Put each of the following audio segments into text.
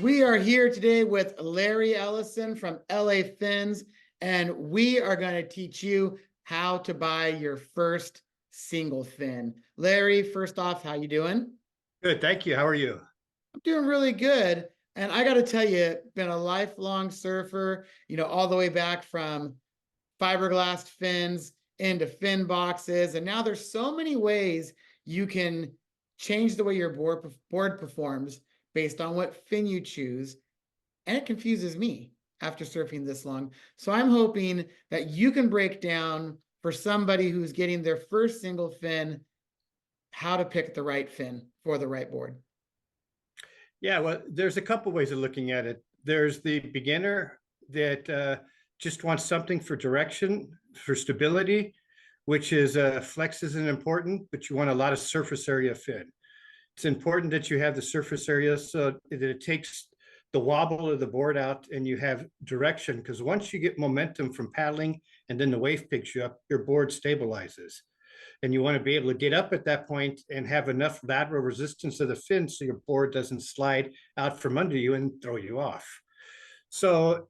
We are here today with Larry Allison from LA Fins, and we are going to teach you how to buy your first single fin. Larry, first off, how you doing? Good, thank you. How are you? I'm doing really good. And I got to tell you, been a lifelong surfer, all the way back from fiberglass fins into fin boxes. And now there's so many ways you can change the way your board performs based on what fin you choose. And it confuses me after surfing this long. So I'm hoping that you can break down for somebody who's getting their first single fin, how to pick the right fin for the right board. Yeah, well, there's a couple ways of looking at it. There's the beginner that just wants something for direction, for stability, which is flex isn't important, but you want a lot of surface area fin. It's important that you have the surface area so that it takes the wobble of the board out and you have direction, because once you get momentum from paddling and then the wave picks you up, your board stabilizes. And you want to be able to get up at that point and have enough lateral resistance of the fin so your board doesn't slide out from under you and throw you off. So,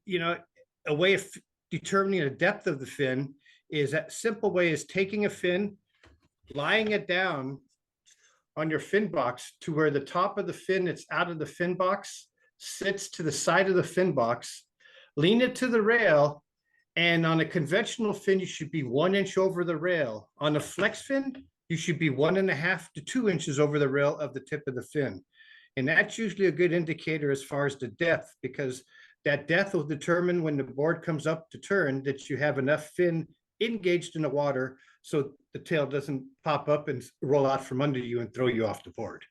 a way of determining the depth of the fin is that simple way is taking a fin, lying it down on your fin box to where the top of the fin that's out of the fin box sits to the side of the fin box, lean it to the rail, and on a conventional fin, you should be 1 inch over the rail. On a flex fin, you should be 1.5 to 2 inches over the rail of the tip of the fin. And that's usually a good indicator as far as the depth, because that depth will determine when the board comes up to turn that you have enough fin engaged in the water so the tail doesn't pop up and roll out from under you and throw you off the board.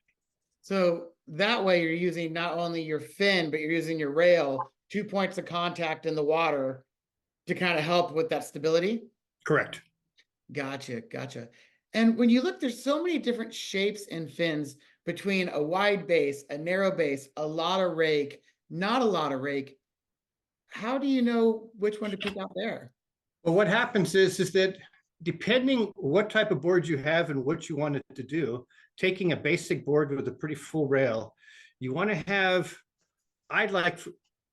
So that way you're using not only your fin, but you're using your rail, 2 points of contact in the water to kind of help with that stability? Correct. Gotcha. And when you look, there's so many different shapes and fins between a wide base, a narrow base, a lot of rake, not a lot of rake. How do you know which one to pick out there? Well, what happens is that depending what type of board you have and what you want it to do, taking a basic board with a pretty full rail, you want to have, I like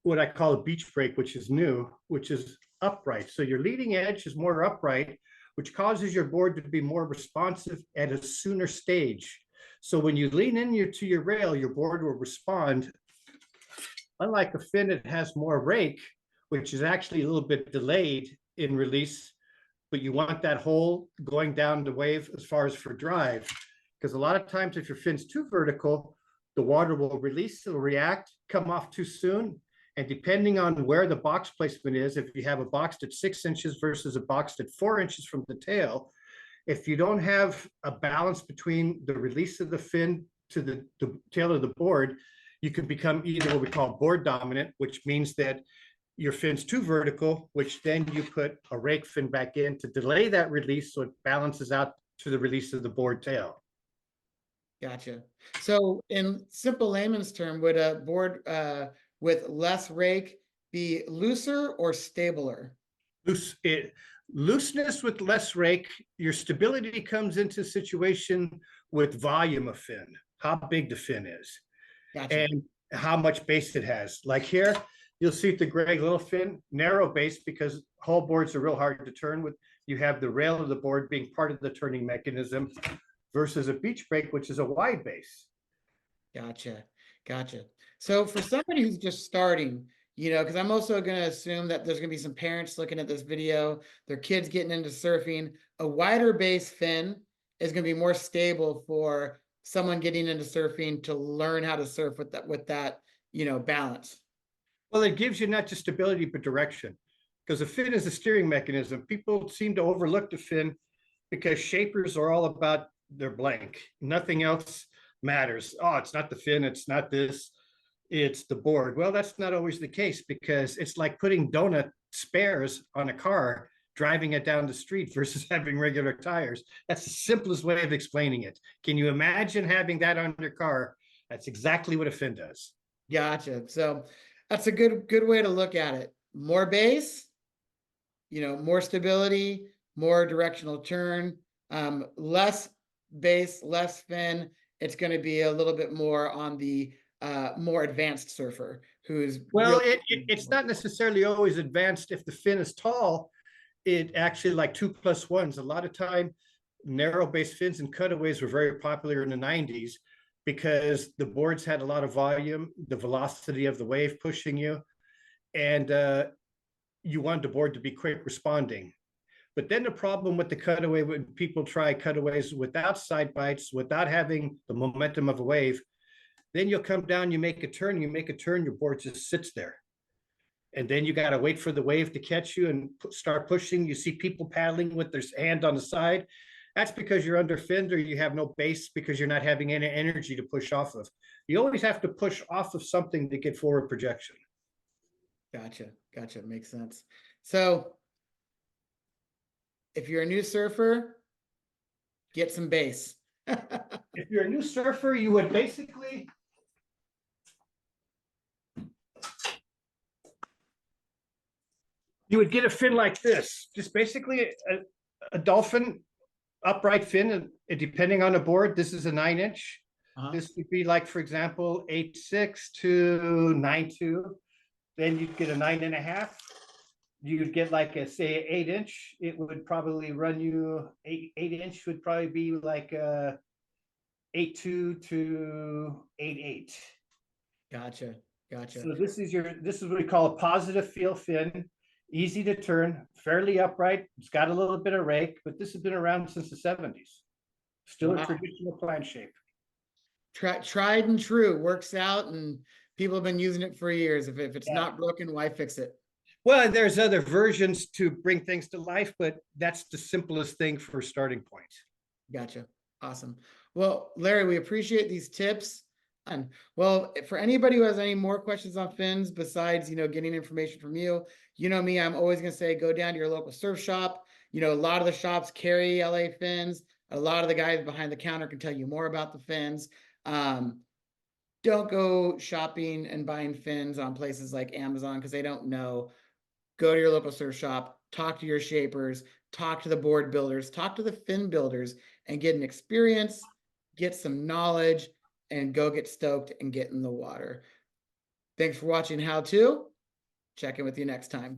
what I call a beach break, which is new, which is upright. So your leading edge is more upright, which causes your board to be more responsive at a sooner stage. So when you lean in to your rail, your board will respond. Unlike a fin that has more rake, which is actually a little bit delayed in release, but you want that hole going down the wave as far as for drive. Because a lot of times if your fin's too vertical, the water will release, it'll react, come off too soon. And depending on where the box placement is, if you have a box that's 6 inches versus a box that's 4 inches from the tail, if you don't have a balance between the release of the fin to the tail of the board, you can become either what we call board dominant, which means that your fin's too vertical, which then you put a rake fin back in to delay that release so it balances out to the release of the board tail. Gotcha. So in simple layman's term, would a board with less rake be looser or stabler? Looseness with less rake, your stability comes into situation with volume of fin, how big the fin is. Gotcha. And how much base it has. Like here, you'll see the gray little fin, narrow base, because hull boards are real hard to turn with. You have the rail of the board being part of the turning mechanism versus a beach break, which is a wide base. Gotcha. So for somebody who's just starting, because I'm also going to assume that there's going to be some parents looking at this video, their kids getting into surfing, a wider base fin is going to be more stable for someone getting into surfing to learn how to surf with that, balance. Well, it gives you not just stability, but direction, because the fin is a steering mechanism. People seem to overlook the fin because shapers are all about their blank. Nothing else matters. Oh, it's not the fin, it's not this, it's the board. Well, that's not always the case, because it's like putting donut spares on a car, driving it down the street versus having regular tires. That's the simplest way of explaining it. Can you imagine having that on your car? That's exactly what a fin does. Gotcha. So that's a good way to look at it. More base, more stability, more directional turn, less base, less fin. It's going to be a little bit more on the more advanced surfer who's Well, really it's not necessarily always advanced. If the fin is tall, it actually like 2+1s. A lot of time, narrow base fins and cutaways were very popular in the 90s because the boards had a lot of volume, the velocity of the wave pushing you, and you wanted the board to be quick responding. But then the problem with the cutaway, when people try cutaways without side bites, without having the momentum of a wave, then you'll come down, you make a turn, your board just sits there. And then you got to wait for the wave to catch you and start pushing. You see people paddling with their hand on the side. That's because you're under finned or you have no base because you're not having any energy to push off of. You always have to push off of something to get forward projection. Gotcha. Makes sense. So if you're a new surfer, get some base. If you're a new surfer, you would basically get a fin like this, just basically a dolphin upright fin, and depending on the board, this is a 9-inch. This would be like, for example, 8.6 to 9.2. Then you'd get a 9.5. You'd get like a, say, 8-inch. It would probably run you 8-inch would probably be like 8.2 to 8.8. Gotcha. So this is what we call a positive feel fin, easy to turn, fairly upright. It's got a little bit of rake, but this has been around since the 70s. Still a traditional plan shape. Tried and true, works out, and people have been using it for years. If it's not broken, why fix it? Well, there's other versions to bring things to life, but that's the simplest thing for starting point. Gotcha. Awesome. Well, Larry, we appreciate these tips. And well, for anybody who has any more questions on fins besides, getting information from you, me, I'm always going to say, go down to your local surf shop. A lot of the shops carry LA fins. A lot of the guys behind the counter can tell you more about the fins. Don't go shopping and buying fins on places like Amazon because they don't know. Go to your local surf shop, talk to your shapers, talk to the board builders, talk to the fin builders, and get an experience, get some knowledge, and go get stoked and get in the water. Thanks for watching How To. Check in with you next time.